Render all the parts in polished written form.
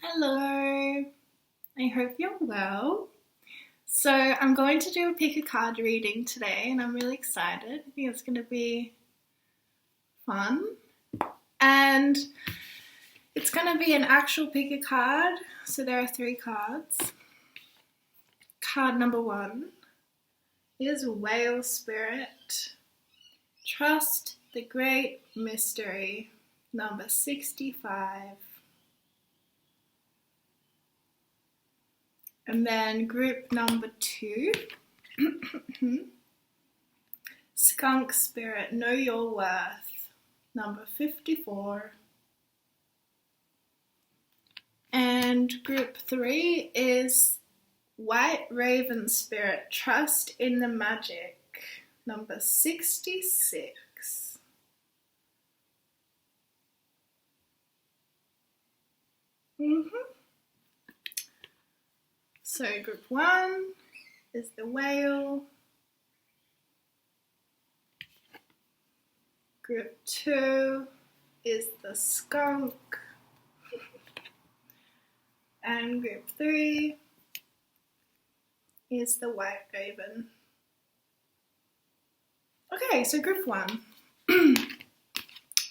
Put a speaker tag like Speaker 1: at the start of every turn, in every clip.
Speaker 1: Hello, I hope you're well. So I'm going to do a pick a card reading today and I'm really excited. I think it's going to be fun. And it's going to be an actual pick a card. So there are 3 cards. Card number 1 is Whale Spirit. Trust the Great Mystery, number 65. And then group number 2, Skunk Spirit, Know Your Worth, number 54. And group 3 is White Raven Spirit, Trust in the Magic, number 66. So group 1 is the whale. Group 2 is the skunk. And group 3 is the white raven. Okay, so group 1.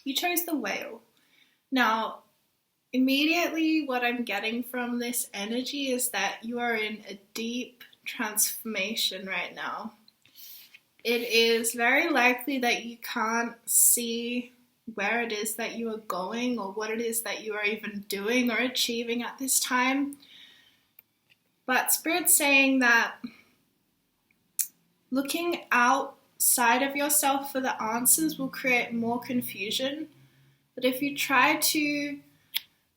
Speaker 1: You chose the whale. Now, immediately what I'm getting from this energy is that you are in a deep transformation right now. It is very likely that you can't see where it is that you are going or what it is that you are even doing or achieving at this time. But Spirit's saying that looking outside of yourself for the answers will create more confusion. But if you try to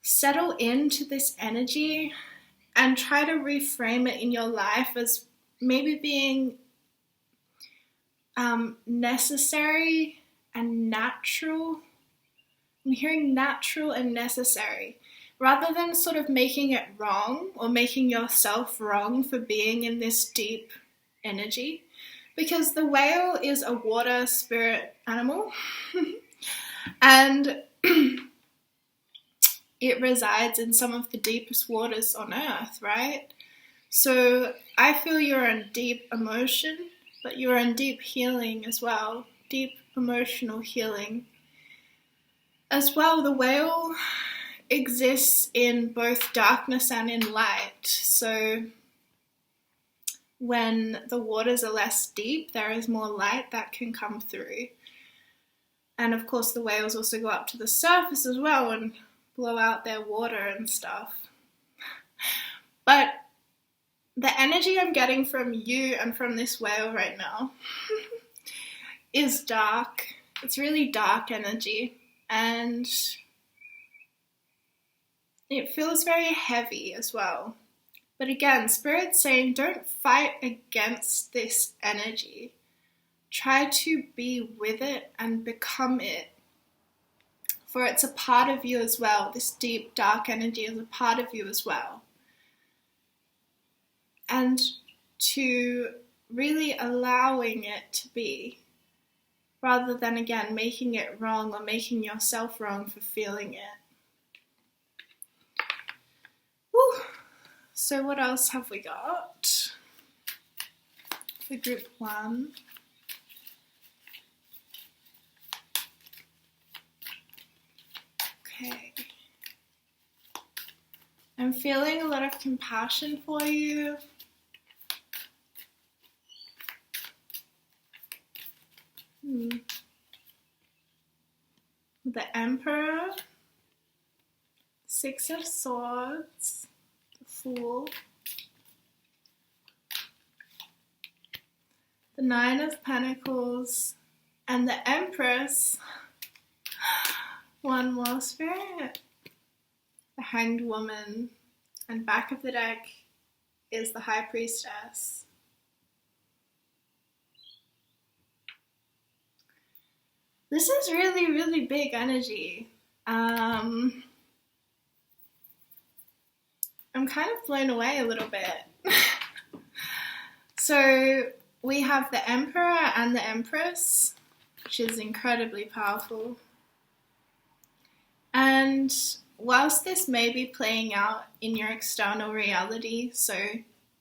Speaker 1: settle into this energy and try to reframe it in your life as maybe being necessary and natural. I'm hearing natural and necessary, rather than sort of making it wrong or making yourself wrong for being in this deep energy, because the whale is a water spirit animal and it resides in some of the deepest waters on earth, right? So I feel you're in deep emotion, but you're in deep healing as well, deep emotional healing. As well, the whale exists in both darkness and in light. So when the waters are less deep, there is more light that can come through. And of course, the whales also go up to the surface as well and blow out their water and stuff. But the energy I'm getting from you and from this whale right now is dark. It's really dark energy, and it feels very heavy as well. But again, Spirit's saying don't fight against this energy. Try to be with it and become it. For it's a part of you as well. This deep, dark energy is a part of you as well. And to really allowing it to be, rather than, again, making it wrong or making yourself wrong for feeling it. Whew. So what else have we got for group 1? Okay. I'm feeling a lot of compassion for you. The Emperor, 6 of Swords, the Fool, the 9 of Pentacles, and the Empress. One more spirit. The Hanged Woman, and back of the deck is the High Priestess. This is really, really big energy. I'm kind of blown away a little bit. So we have the Emperor and the Empress, which is incredibly powerful. And whilst this may be playing out in your external reality, so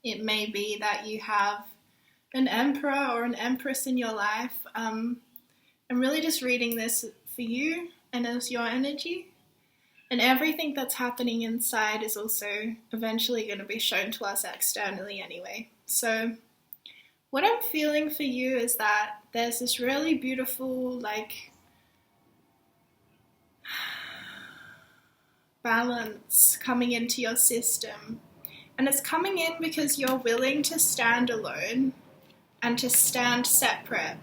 Speaker 1: it may be that you have an emperor or an empress in your life, I'm really just reading this for you and as your energy. And everything that's happening inside is also eventually going to be shown to us externally anyway. So what I'm feeling for you is that there's this really beautiful, balance coming into your system. And it's coming in because you're willing to stand alone and to stand separate.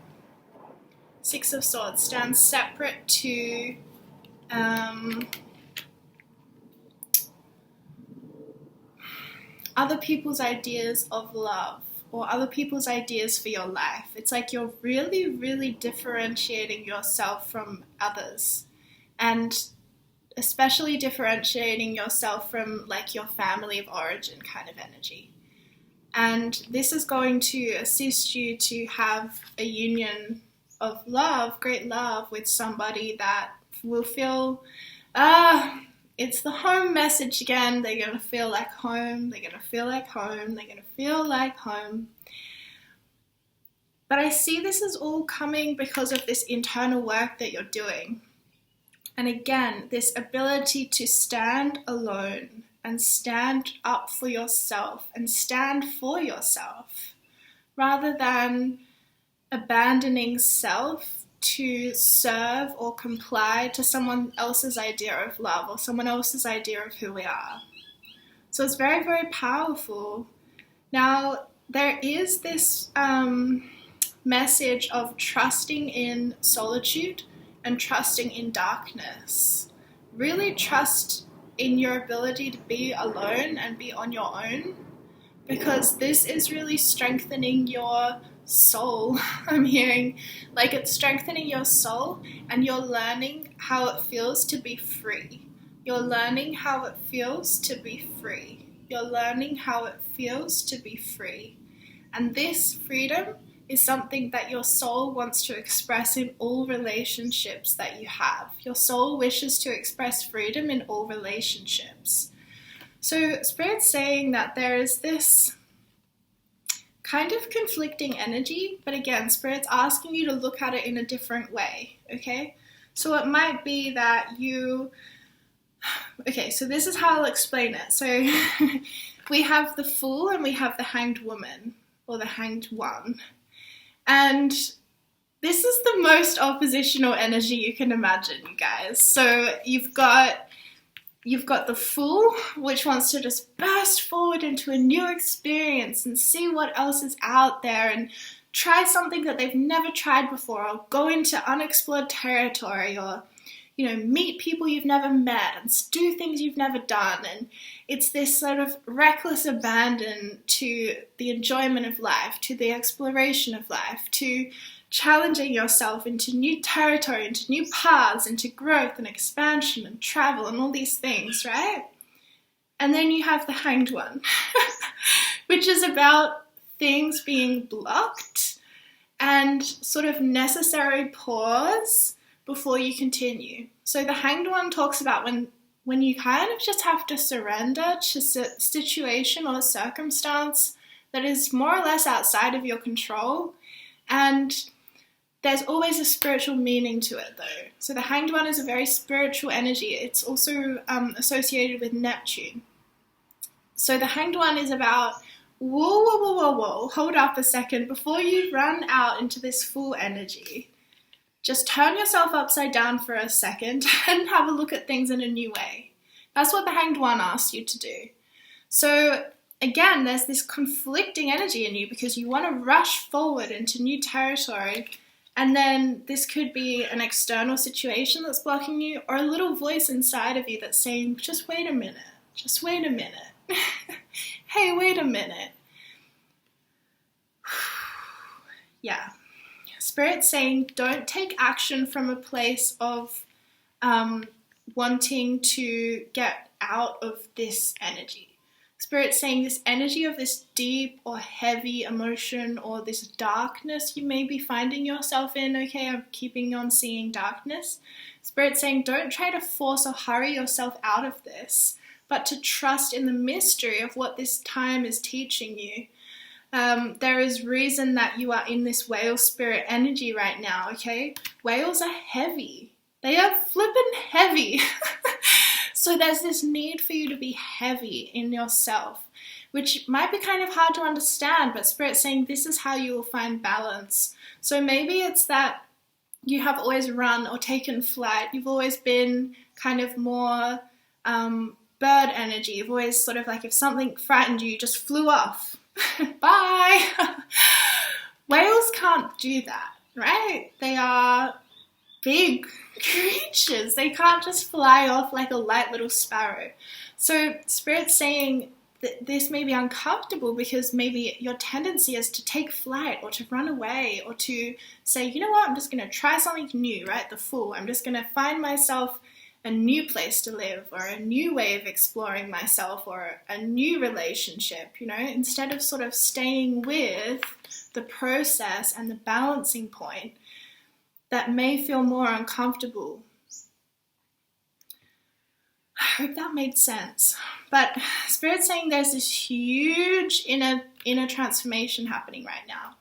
Speaker 1: Six of Swords, stand separate to other people's ideas of love or other people's ideas for your life. It's like you're really, really differentiating yourself from others, and especially differentiating yourself from like your family of origin kind of energy. And this is going to assist you to have a union of love, great love, with somebody that will feel, it's the home message again. They're going to feel like home. They're going to feel like home. They're going to feel like home. But I see this is all coming because of this internal work that you're doing. And again, this ability to stand alone and stand up for yourself and stand for yourself rather than abandoning self to serve or comply to someone else's idea of love or someone else's idea of who we are. So it's very, very powerful. Now, there is this message of trusting in solitude and trusting in darkness. Really trust in your ability to be alone and be on your own, because this is really strengthening your soul. I'm hearing like it's strengthening your soul, and you're learning how it feels to be free. You're learning how it feels to be free. You're learning how it feels to be free. And this freedom is something that your soul wants to express in all relationships that you have. Your soul wishes to express freedom in all relationships. So Spirit's saying that there is this kind of conflicting energy, but again, Spirit's asking you to look at it in a different way, okay? So it might be that so this is how I'll explain it. So we have the Fool and we have the Hanged Woman, or the Hanged One. And this is the most oppositional energy you can imagine, you guys. So you've got the Fool, which wants to just burst forward into a new experience and see what else is out there and try something that they've never tried before, or go into unexplored territory, or meet people you've never met and do things you've never done. And it's this sort of reckless abandon to the enjoyment of life, to the exploration of life, to challenging yourself into new territory, into new paths, into growth and expansion and travel and all these things, right? And then you have the Hanged One, which is about things being blocked and sort of necessary pause before you continue. So the Hanged One talks about when you kind of just have to surrender to a situation or circumstance that is more or less outside of your control, and there's always a spiritual meaning to it though. So the Hanged One is a very spiritual energy. It's also associated with Neptune. So the Hanged One is about, whoa, hold up a second. Before you run out into this Fool energy, just turn yourself upside down for a second and have a look at things in a new way. That's what the Hanged One asked you to do. So again, there's this conflicting energy in you because you want to rush forward into new territory, and then this could be an external situation that's blocking you, or a little voice inside of you that's saying, just wait a minute, hey, wait a minute. Yeah. Spirit's saying don't take action from a place of wanting to get out of this energy. Spirit's saying this energy of this deep or heavy emotion or this darkness you may be finding yourself in, okay, I'm keeping on seeing darkness. Spirit's saying don't try to force or hurry yourself out of this, but to trust in the mystery of what this time is teaching you. There is reason that you are in this whale spirit energy right now, okay? Whales are heavy. They are flippin' heavy. So there's this need for you to be heavy in yourself, which might be kind of hard to understand, but Spirit's saying this is how you will find balance. So maybe it's that you have always run or taken flight. You've always been kind of more bird energy. You've always sort of like if something frightened you, you just flew off. Bye! Whales can't do that, right? They are big creatures. They can't just fly off like a light little sparrow. So Spirit's saying that this may be uncomfortable because maybe your tendency is to take flight or to run away or to say, you know what, I'm just going to try something new, right? The Fool. I'm just going to find myself a new place to live or a new way of exploring myself or a new relationship, you know, instead of sort of staying with the process and the balancing point that may feel more uncomfortable. I hope that made sense. But Spirit's saying there's this huge inner transformation happening right now.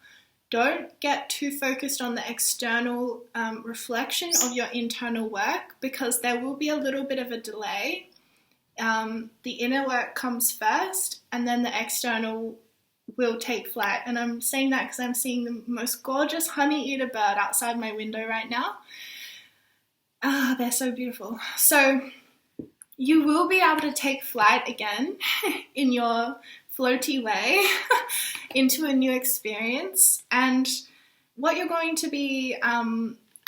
Speaker 1: Don't get too focused on the external reflection of your internal work because there will be a little bit of a delay. The inner work comes first and then the external will take flight. And I'm saying that because I'm seeing the most gorgeous honey-eater bird outside my window right now. They're so beautiful. So you will be able to take flight again in your floaty way into a new experience. And what you're going to be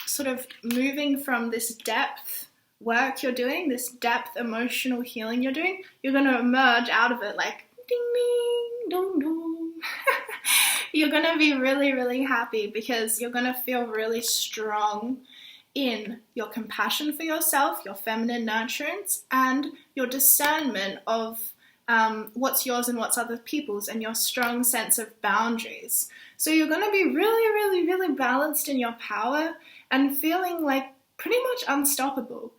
Speaker 1: sort of moving from this depth work you're doing, this depth emotional healing you're doing, you're going to emerge out of it like ding ding dong dong. You're going to be really, really happy because you're going to feel really strong in your compassion for yourself, your feminine nurturance, and your discernment of what's yours and what's other people's, and your strong sense of boundaries. So you're going to be really, really, really balanced in your power and feeling like pretty much unstoppable.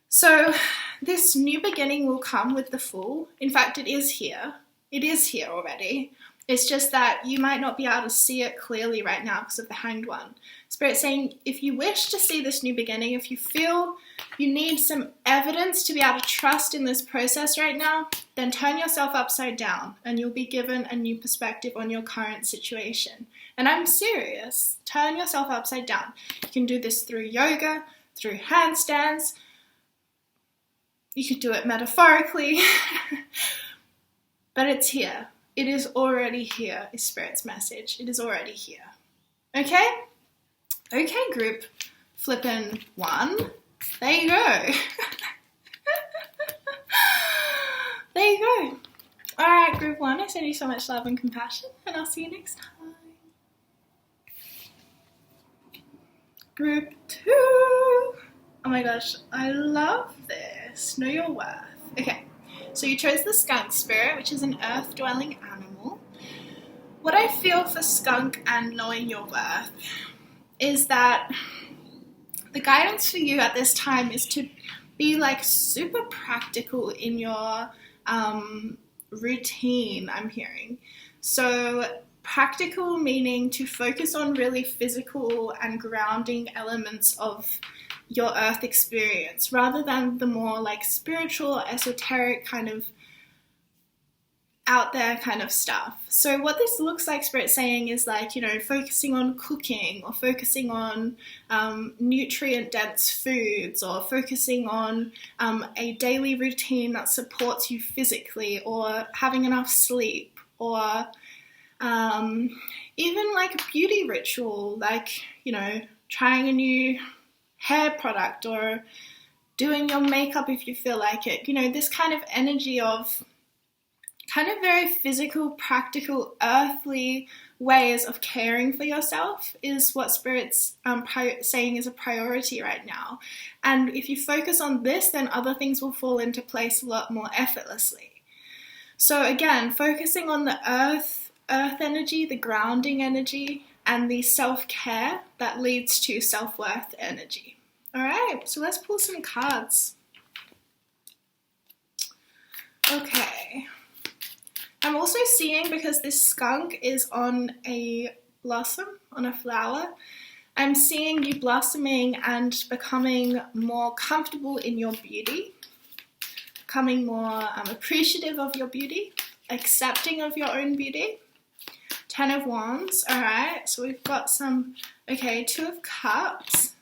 Speaker 1: So this new beginning will come with the Fool. In fact, it is here. It is here already. It's just that you might not be able to see it clearly right now because of the Hanged One. Spirit's saying if you wish to see this new beginning, if you feel you need some evidence to be able to trust in this process right now, then turn yourself upside down and you'll be given a new perspective on your current situation. And I'm serious. Turn yourself upside down. You can do this through yoga, through handstands. You could do it metaphorically. But it's here. It is already here, is Spirit's message. It is already here. Okay? Okay, group flippin' 1. There you go. There you go. Alright, group 1, I send you so much love and compassion, and I'll see you next time. Group 2. Oh my gosh, I love this. Know your worth. Okay. So you chose the skunk spirit, which is an earth-dwelling animal. What I feel for skunk and knowing your worth is that the guidance for you at this time is to be like super practical in your routine, I'm hearing. So practical meaning to focus on really physical and grounding elements of your earth experience rather than the more like spiritual, esoteric kind of out there kind of stuff. So what this looks like, Spirit's saying, is like, you know, focusing on cooking or focusing on nutrient dense foods or focusing on a daily routine that supports you physically or having enough sleep or even like a beauty ritual, like, you know, trying a new hair product or doing your makeup if you feel like it. You know, this kind of energy of kind of very physical, practical, earthly ways of caring for yourself is what Spirit's saying is a priority right now. And if you focus on this, then other things will fall into place a lot more effortlessly. So again, focusing on the earth energy, the grounding energy, and the self-care that leads to self-worth energy. All right, so let's pull some cards. Okay. I'm also seeing, because this skunk is on a blossom, on a flower, I'm seeing you blossoming and becoming more comfortable in your beauty, becoming more appreciative of your beauty, accepting of your own beauty. 10 of Wands, all right, so we've got some, okay, 2 of Cups,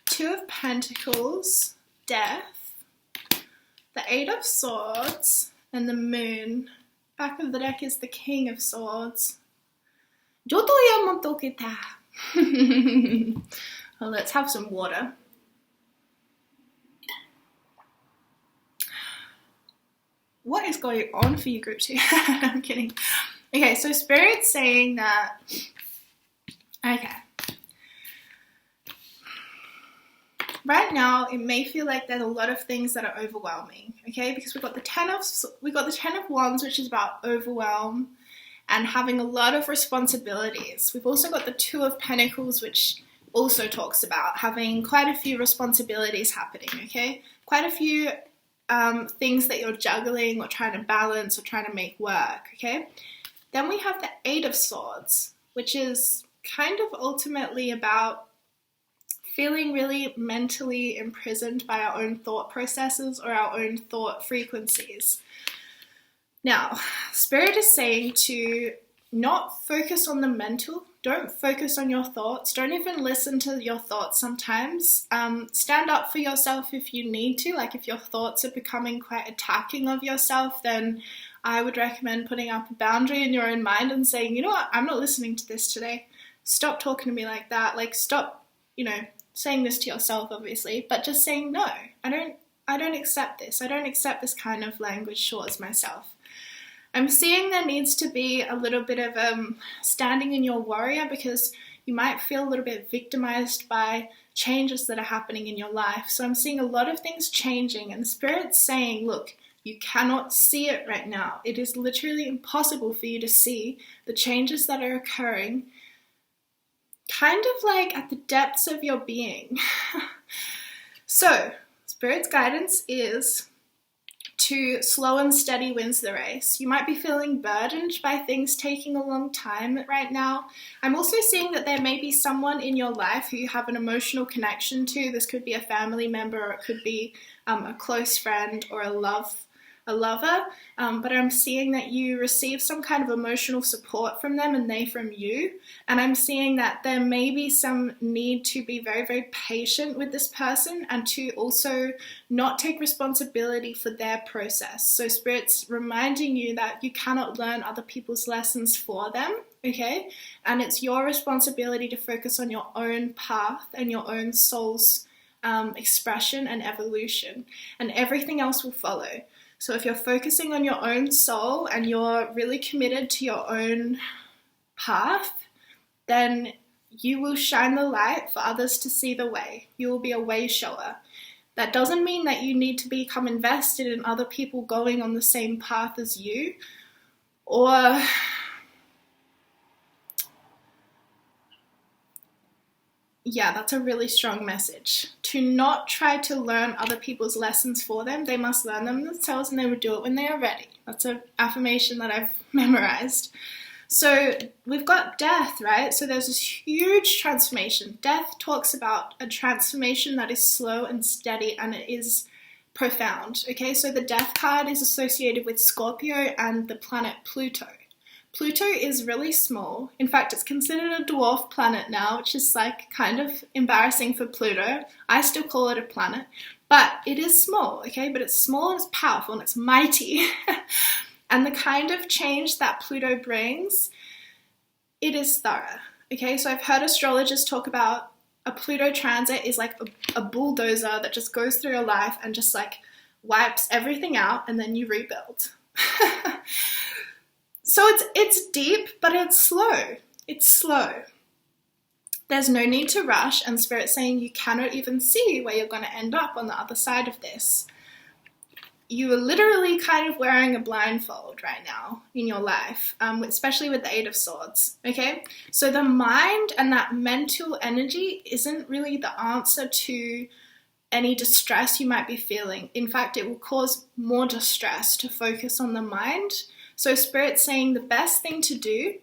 Speaker 1: 2 of Pentacles, Death, the 8 of Swords, and the Moon. Back of the deck is the King of Swords. Well, let's have some water. What is going on for you, group 2? I'm kidding. Okay, so Spirit's saying that, okay, right now it may feel like there's a lot of things that are overwhelming, okay, because we've got the 10 of Wands, which is about overwhelm and having a lot of responsibilities. We've also got the 2 of Pentacles, which also talks about having quite a few responsibilities happening, okay, quite a few things that you're juggling or trying to balance or trying to make work, okay. Then we have the 8 of Swords, which is kind of ultimately about feeling really mentally imprisoned by our own thought processes or our own thought frequencies. Now, Spirit is saying to not focus on the mental. Don't focus on your thoughts. Don't even listen to your thoughts sometimes. Stand up for yourself if you need to. Like if your thoughts are becoming quite attacking of yourself, then I would recommend putting up a boundary in your own mind and saying, you know what, I'm not listening to this today. Stop talking to me like that. Like stop, saying this to yourself, obviously, but just saying, no, I don't accept this. I don't accept this kind of language towards myself. I'm seeing there needs to be a little bit of standing in your warrior, because you might feel a little bit victimized by changes that are happening in your life. So I'm seeing a lot of things changing, and the Spirit's saying, look, you cannot see it right now. It is literally impossible for you to see the changes that are occurring, kind of like at the depths of your being. So, Spirit's guidance is to slow and steady wins the race. You might be feeling burdened by things taking a long time right now. I'm also seeing that there may be someone in your life who you have an emotional connection to. This could be a family member, or it could be a close friend or a lover. But I'm seeing that you receive some kind of emotional support from them and they from you. And I'm seeing that there may be some need to be very, very patient with this person and to also not take responsibility for their process. So Spirit's reminding you that you cannot learn other people's lessons for them, okay? And it's your responsibility to focus on your own path and your own soul's expression and evolution, and everything else will follow. So if you're focusing on your own soul and you're really committed to your own path, then you will shine the light for others to see the way. You will be a way shower. That doesn't mean that you need to become invested in other people going on the same path as you, or yeah, that's a really strong message. To not try to learn other people's lessons for them. They must learn them themselves, and they will do it when they are ready. That's an affirmation that I've memorized. So we've got death, right? So there's this huge transformation. Death talks about a transformation that is slow and steady, and it is profound. Okay, so the death card is associated with Scorpio and the planet Pluto. Pluto is really small. In fact, it's considered a dwarf planet now, which is like kind of embarrassing for Pluto. I still call it a planet, but it is small, okay? But it's small and it's powerful and it's mighty. And the kind of change that Pluto brings, it is thorough, okay? So I've heard astrologers talk about a Pluto transit is like a bulldozer that just goes through your life and just like wipes everything out, and then you rebuild. So it's deep, but it's slow. It's slow. There's no need to rush, and Spirit's saying you cannot even see where you're going to end up on the other side of this. you are literally kind of wearing a blindfold right now in your life, especially with the Eight of Swords, okay? So the mind and that mental energy isn't really the answer to any distress you might be feeling. In fact, it will cause more distress to focus on the mind. So Spirit's saying the best thing to do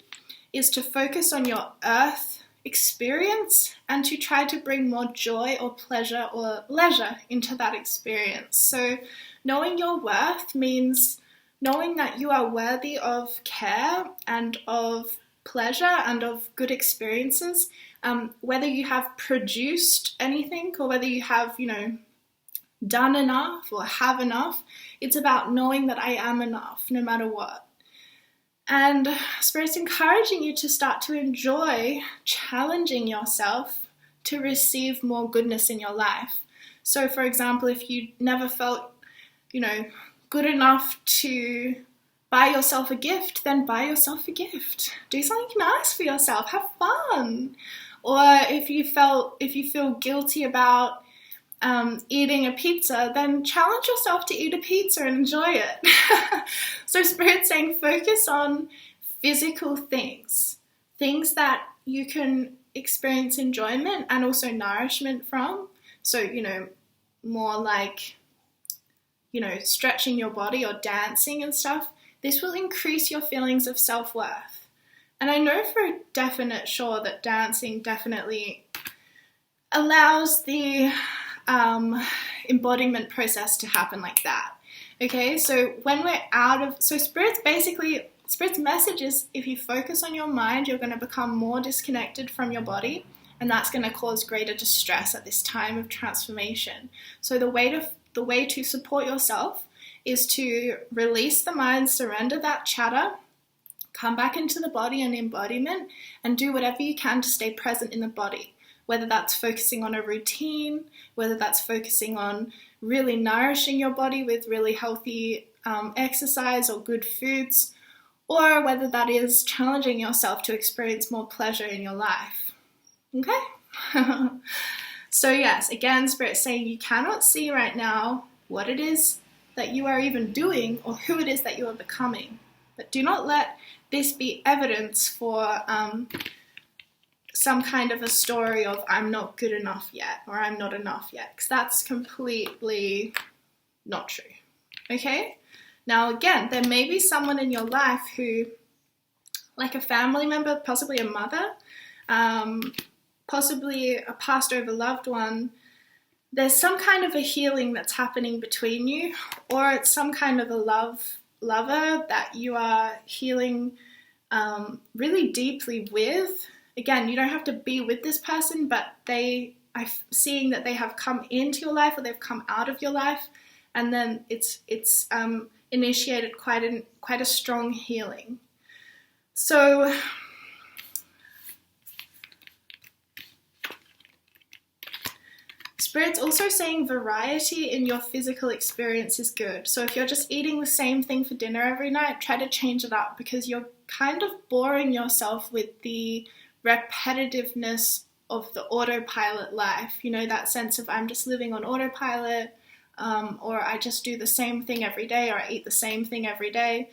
Speaker 1: is to focus on your earth experience and to try to bring more joy or pleasure or leisure into that experience. So knowing your worth means knowing that you are worthy of care and of pleasure and of good experiences. Whether you have produced anything or whether you have, done enough or have enough, it's about knowing that I am enough no matter what. And Spirit's encouraging you to start to enjoy challenging yourself to receive more goodness in your life. So, for example, if you never felt, good enough to buy yourself a gift, then buy yourself a gift. Do something nice for yourself. Have fun. Or if you feel guilty about eating a pizza, then challenge yourself to eat a pizza and enjoy it. So Spirit's saying focus on physical things that you can experience enjoyment and also nourishment from. So, more like, stretching your body or dancing and stuff. This will increase your feelings of self-worth. And I know for a definite sure that dancing definitely allows the embodiment process to happen like that. Okay, so when we're Spirit's message is if you focus on your mind, you're going to become more disconnected from your body, and that's going to cause greater distress at this time of transformation. So the way to support yourself is to release the mind, surrender that chatter, come back into the body and embodiment, and do whatever you can to stay present in the body. Whether that's focusing on a routine, whether that's focusing on really nourishing your body with really healthy exercise or good foods, or whether that is challenging yourself to experience more pleasure in your life. Okay? So yes, again, Spirit's saying you cannot see right now what it is that you are even doing or who it is that you are becoming. But do not let this be evidence for some kind of a story of I'm not good enough yet or I'm not enough yet, because that's completely not true. Okay? Now again, there may be someone in your life who, like a family member, possibly a mother, possibly a passed over loved one, there's some kind of a healing that's happening between you, or it's some kind of a lover that you are healing really deeply with. Again, you don't have to be with this person, but I'm seeing that they have come into your life or they've come out of your life, and then it's initiated quite a strong healing. So Spirit's also saying variety in your physical experience is good. So if you're just eating the same thing for dinner every night, try to change it up, because you're kind of boring yourself with the repetitiveness of the autopilot life. That sense of I'm just living on autopilot, or I just do the same thing every day, or I eat the same thing every day.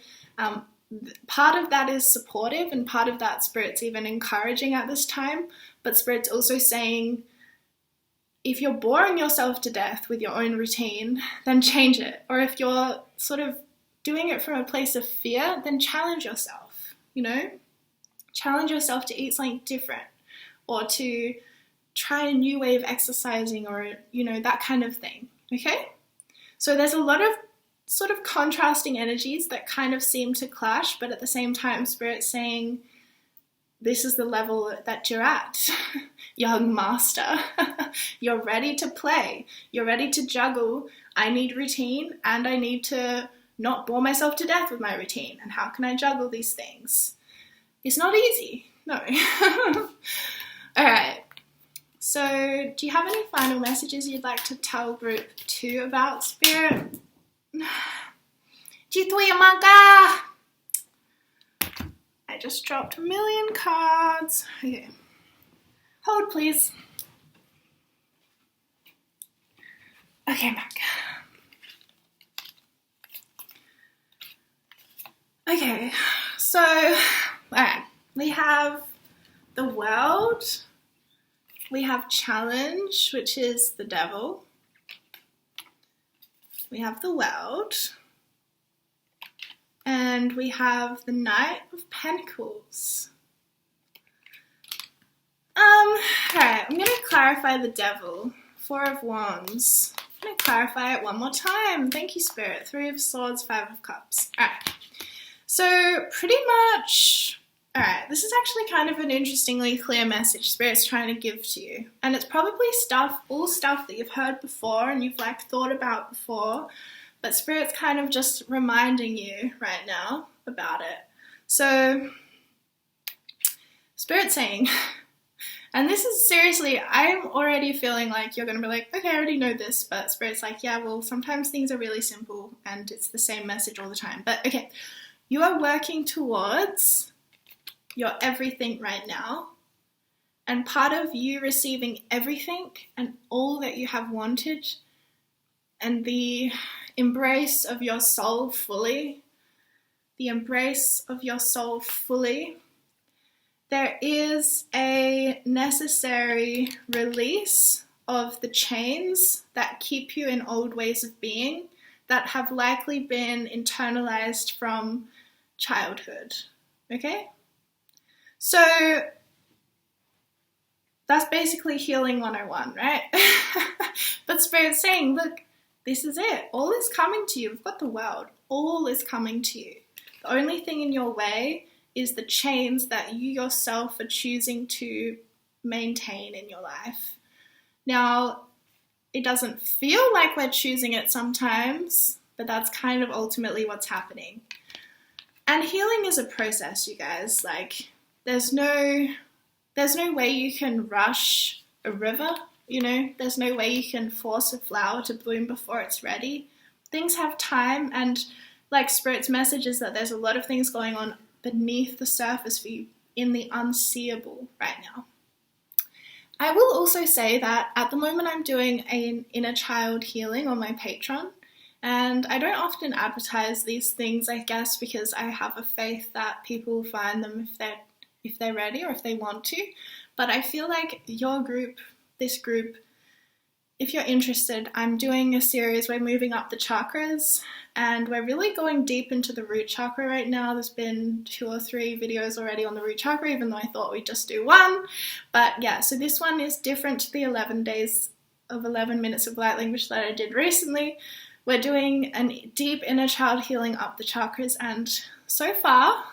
Speaker 1: Part of that is supportive, and part of that Spirit's even encouraging at this time, but Spirit's also saying if you're boring yourself to death with your own routine, then change it. Or if you're sort of doing it from a place of fear, then challenge yourself, Challenge yourself to eat something different, or to try a new way of exercising, or, that kind of thing, okay? So there's a lot of sort of contrasting energies that kind of seem to clash, but at the same time, Spirit's saying, this is the level that you're at, young master. You're ready to play. You're ready to juggle. I need routine, and I need to not bore myself to death with my routine. And how can I juggle these things? It's not easy. No. All right. So do you have any final messages you'd like to tell group 2 about Spirit? G3 I just dropped 1,000,000 cards. Okay. Hold, please. Okay, I'm back. Okay, so, alright, we have the world, we have challenge, which is the devil, we have the world, and we have the Knight of Pentacles. Alright, I'm going to clarify the devil. Four of Wands. I'm going to clarify it one more time. Thank you, Spirit. Three of Swords, Five of Cups. Alright, so pretty much, alright, this is actually kind of an interestingly clear message Spirit's trying to give to you. And it's probably all stuff that you've heard before and you've like thought about before, but Spirit's kind of just reminding you right now about it. So, Spirit's saying, and this is seriously, I'm already feeling like you're going to be like, okay, I already know this, but Spirit's like, yeah, well, sometimes things are really simple and it's the same message all the time. But okay, you are working towards your everything right now, and part of you receiving everything and all that you have wanted and the embrace of your soul fully, there is a necessary release of the chains that keep you in old ways of being that have likely been internalized from childhood, okay? So that's basically healing 101, right? But Spirit's saying, look, this is it. All is coming to you. We've got the world. All is coming to you. The only thing in your way is the chains that you yourself are choosing to maintain in your life. Now, it doesn't feel like we're choosing it sometimes, but that's kind of ultimately what's happening. And healing is a process, you guys. Like, there's no way you can rush a river, you know? There's no way you can force a flower to bloom before it's ready. Things have time, and like Spirit's message is that there's a lot of things going on beneath the surface for you in the unseeable right now. I will also say that at the moment I'm doing an inner child healing on my Patreon, and I don't often advertise these things, I guess, because I have a faith that people find them if they're ready or if they want to. But I feel like this group, if you're interested, I'm doing a series, we're moving up the chakras, and we're really going deep into the root chakra right now. There's been 2 or 3 videos already on the root chakra, even though I thought we'd just do one. But yeah, so this one is different to the 11 days of 11 minutes of light language that I did recently. We're doing a deep inner child healing up the chakras, and so far,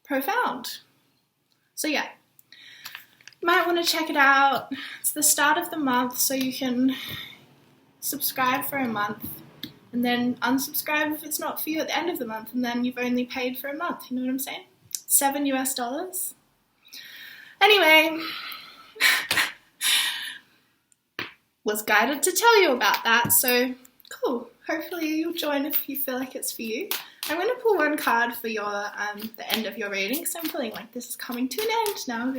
Speaker 1: profound. So yeah, you might want to check it out. It's the start of the month, so you can subscribe for a month and then unsubscribe if it's not for you at the end of the month, and then you've only paid for a month. You know what I'm saying? $7 US. Anyway, was guided to tell you about that, so cool. Hopefully you'll join if you feel like it's for you. I'm going to pull one card for your the end of your reading, because I'm feeling like this is coming to an end now.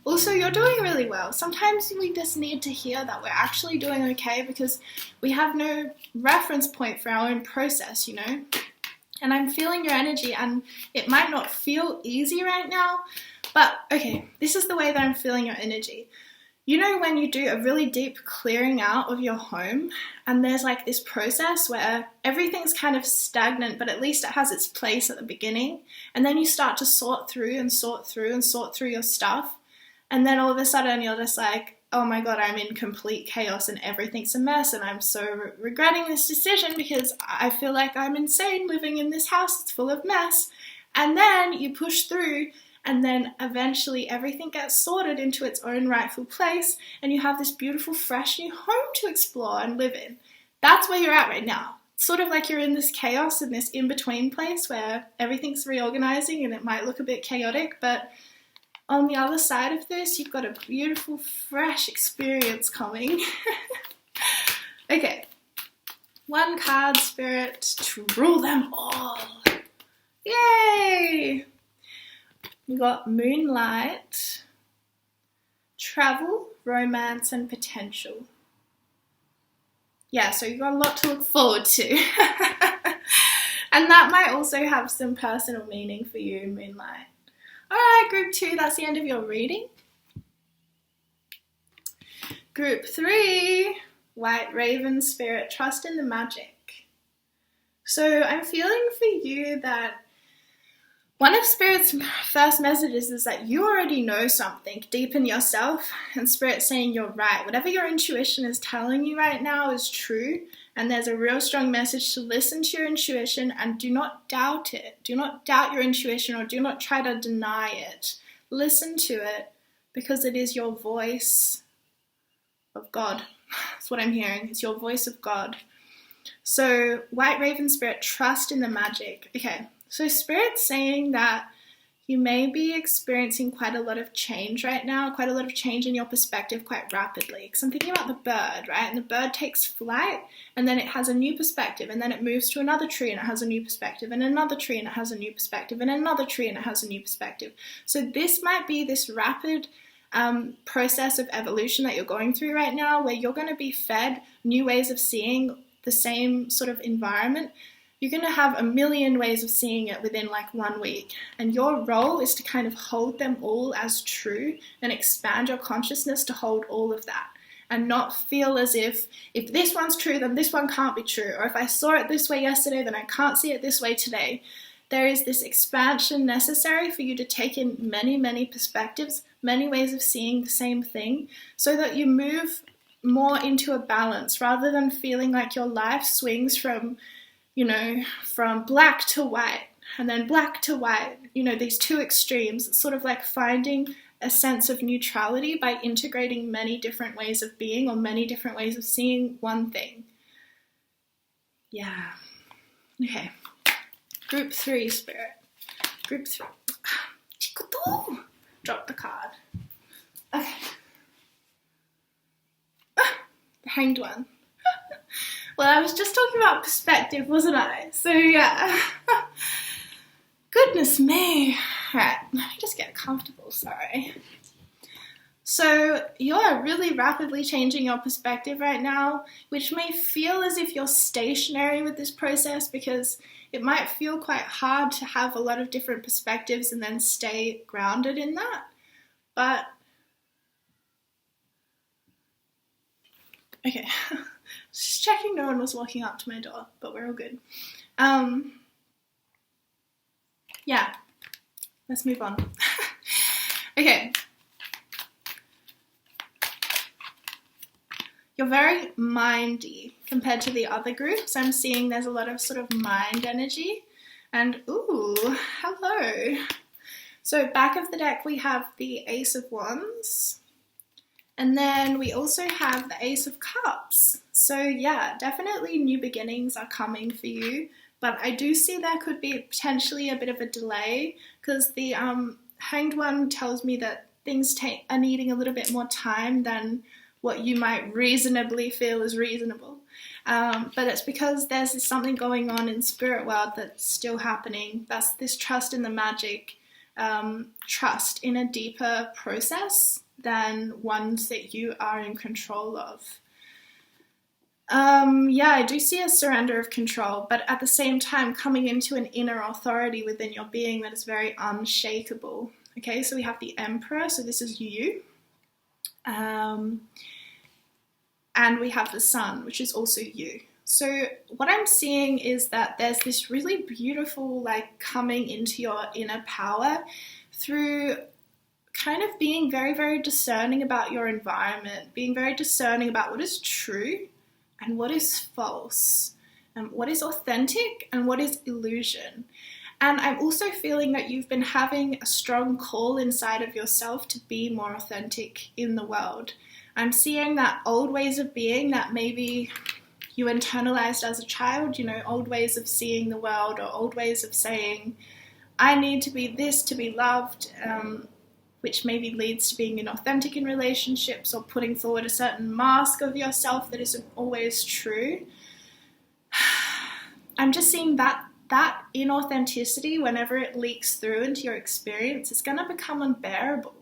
Speaker 1: Also, you're doing really well. Sometimes we just need to hear that we're actually doing okay, because we have no reference point for our own process, you know? And I'm feeling your energy, and it might not feel easy right now, but okay, this is the way that I'm feeling your energy. You know when you do a really deep clearing out of your home, and there's like this process where everything's kind of stagnant, but at least it has its place at the beginning, and then you start to sort through your stuff, and then all of a sudden you're just like, oh my god, I'm in complete chaos and everything's a mess, and I'm so regretting this decision because I feel like I'm insane living in this house, it's full of mess. And then you push through, and then eventually everything gets sorted into its own rightful place, and you have this beautiful, fresh new home to explore and live in. That's where you're at right now. It's sort of like you're in this chaos, in this in-between place where everything's reorganizing and it might look a bit chaotic, but on the other side of this, you've got a beautiful, fresh experience coming. Okay. One card, Spirit, to rule them all. Yay! We got Moonlight, Travel, Romance, and Potential. Yeah, so you've got a lot to look forward to. And that might also have some personal meaning for you, Moonlight. Alright, group 2, that's the end of your reading. Group 3, White Raven Spirit, trust in the magic. So I'm feeling for you that one of Spirit's first messages is that you already know something deep in yourself, and Spirit's saying you're right. Whatever your intuition is telling you right now is true, and there's a real strong message to listen to your intuition and do not doubt it. Do not doubt your intuition, or do not try to deny it. Listen to it, because it is your voice of God. That's what I'm hearing. It's your voice of God. So, White Raven Spirit, trust in the magic. Okay, so Spirit's saying that you may be experiencing quite a lot of change right now, quite a lot of change in your perspective quite rapidly. Because I'm thinking about the bird, right? And the bird takes flight, and then it has a new perspective, and then it moves to another tree and it has a new perspective, and another tree and it has a new perspective, and another tree and it has a new perspective. So this might be this rapid process of evolution that you're going through right now, where you're going to be fed new ways of seeing the same sort of environment. You're going to have a million ways of seeing it within like 1 week. And your role is to kind of hold them all as true and expand your consciousness to hold all of that. And not feel as if this one's true, then this one can't be true. Or if I saw it this way yesterday, then I can't see it this way today. There is this expansion necessary for you to take in many, many perspectives, many ways of seeing the same thing, so that you move more into a balance, rather than feeling like your life swings from black to white and then black to white, these two extremes. It's sort of like finding a sense of neutrality by integrating many different ways of being, or many different ways of seeing one thing. Yeah. Okay. Group 3, Spirit. Group 3. Drop the card. Okay. The Hanged One. Well, I was just talking about perspective, wasn't I? So, yeah. Goodness me. Alright, let me just get comfortable, sorry. So, you're really rapidly changing your perspective right now, which may feel as if you're stationary with this process, because it might feel quite hard to have a lot of different perspectives and then stay grounded in that. But, okay. Just checking no one was walking up to my door, but we're all good. Yeah, let's move on. Okay. You're very mindy compared to the other groups. I'm seeing there's a lot of sort of mind energy. And, ooh, hello. So back of the deck we have the Ace of Wands. And then we also have the Ace of Cups. So yeah, definitely new beginnings are coming for you. But I do see there could be potentially a bit of a delay, because the Hanged One tells me that things are needing a little bit more time than what you might reasonably feel is reasonable. But it's because there's something going on in spirit world that's still happening. That's this trust in the magic, trust in a deeper process than ones that you are in control of. Yeah, I do see a surrender of control, but at the same time coming into an inner authority within your being that is very unshakable. Okay, so we have the Emperor, so this is you. And we have the Sun, which is also you. So what I'm seeing is that there's this really beautiful, like, coming into your inner power through kind of being very, very discerning about your environment, being very discerning about what is true and what is false, and what is authentic and what is illusion. And I'm also feeling that you've been having a strong call inside of yourself to be more authentic in the world. I'm seeing that old ways of being that maybe you internalized as a child, old ways of seeing the world, or old ways of saying, I need to be this to be loved, which maybe leads to being inauthentic in relationships, or putting forward a certain mask of yourself that isn't always true. I'm just seeing that inauthenticity, whenever it leaks through into your experience, is going to become unbearable.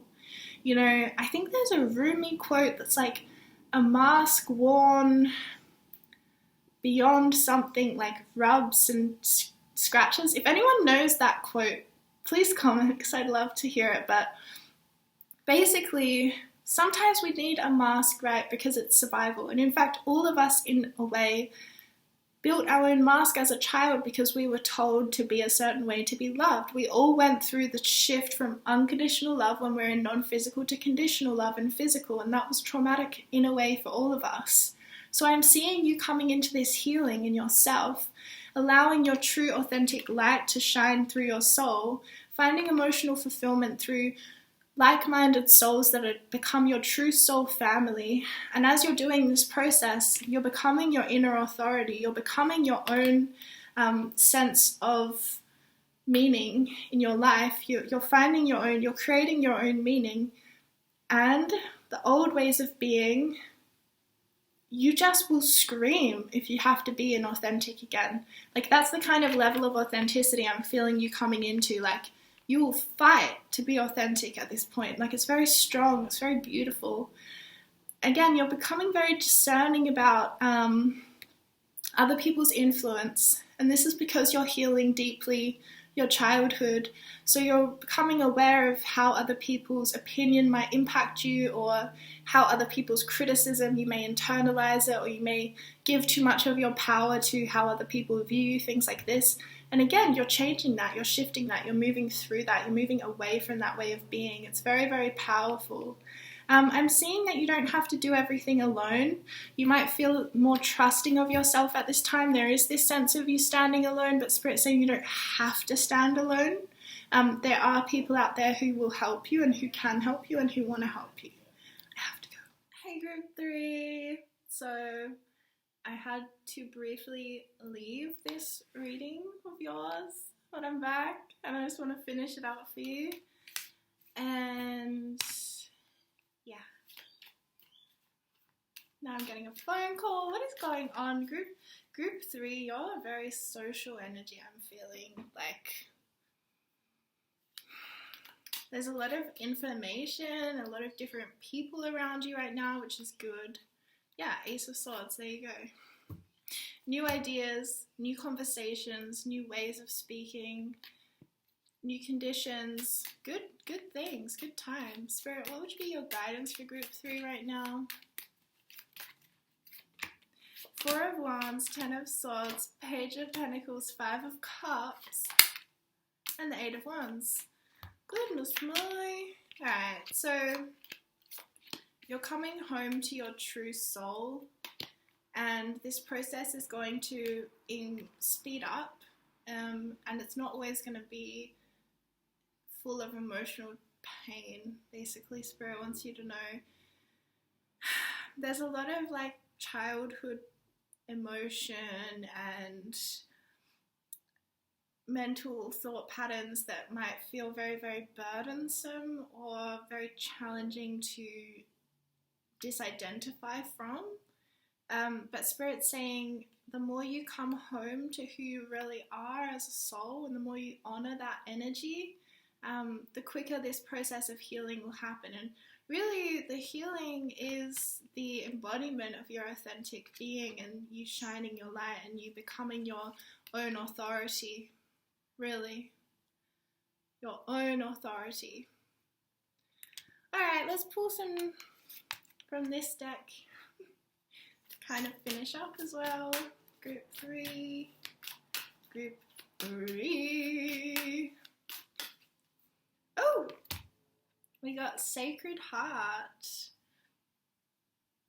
Speaker 1: I think there's a Rumi quote that's like, a mask worn beyond something like rubs and scratches. If anyone knows that quote, please comment because I'd love to hear it. But basically, sometimes we need a mask, right, because it's survival. And in fact, all of us in a way built our own mask as a child because we were told to be a certain way to be loved. We all went through the shift from unconditional love when we're in non-physical to conditional love and physical, and that was traumatic in a way for all of us. So I'm seeing you coming into this healing in yourself, allowing your true authentic light to shine through your soul, finding emotional fulfillment through like-minded souls that have become your true soul family. And as you're doing this process, you're becoming your inner authority. You're becoming your own sense of meaning in your life. You're finding your own, you're creating your own meaning. And the old ways of being, you just will scream if you have to be inauthentic again. Like, that's the kind of level of authenticity I'm feeling you coming into. Like, you will fight to be authentic at this point. Like, it's very strong, it's very beautiful. Again, you're becoming very discerning about other people's influence. And this is because you're healing deeply your childhood. So you're becoming aware of how other people's opinion might impact you, or how other people's criticism, you may internalize it, or you may give too much of your power to how other people view you, things like this. And again, you're changing that, you're shifting that, you're moving through that, you're moving away from that way of being. It's very, very powerful. I'm seeing that you don't have to do everything alone. You might feel more trusting of yourself at this time. There is this sense of you standing alone, but Spirit's saying you don't have to stand alone. There are people out there who will help you and who can help you and who want to help you. I have to go. Hey, group 3. So I had to briefly leave this reading of yours, but I'm back and I just want to finish it out for you. And yeah. Now I'm getting a phone call. What is going on? Group 3, you're a very social energy, I'm feeling. Like, there's a lot of information, a lot of different people around you right now, which is good. Yeah, Ace of Swords, there you go. New ideas, new conversations, new ways of speaking, new conditions, good things, good times. Spirit, what would be your guidance for group 3 right now? 4 of Wands, 10 of Swords, Page of Pentacles, 5 of Cups, and the 8 of Wands. Goodness me. Alright, so you're coming home to your true soul, and this process is going to speed up, and it's not always going to be full of emotional pain. Basically, Spirit wants you to know there's a lot of like childhood emotion and mental thought patterns that might feel very, very burdensome or very challenging to disidentify from. But Spirit's saying the more you come home to who you really are as a soul, and the more you honor that energy, the quicker this process of healing will happen. And really, the healing is the embodiment of your authentic being and you shining your light and you becoming your own authority. Really, your own authority. Alright, let's pull some from this deck to kind of finish up as well. Group 3. Oh! We got Sacred Heart,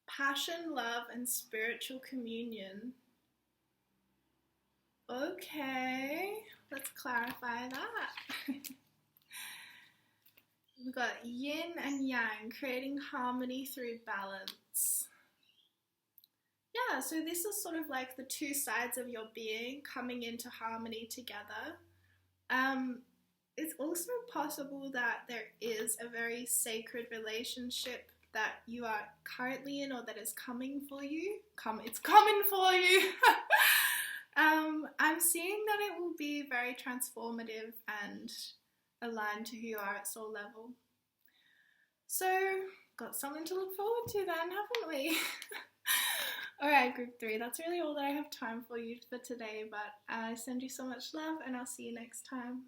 Speaker 1: Passion, Love, and Spiritual Communion. Okay, let's clarify that. We've got yin and yang, creating harmony through balance. Yeah, so this is sort of like the two sides of your being coming into harmony together. It's also possible that there is a very sacred relationship that you are currently in or that is coming for you. It's coming for you! I'm seeing that it will be very transformative and aligned to who you are at soul level. So, got something to look forward to then, haven't we? Alright, group 3, that's really all that I have time for you for today, but I send you so much love and I'll see you next time.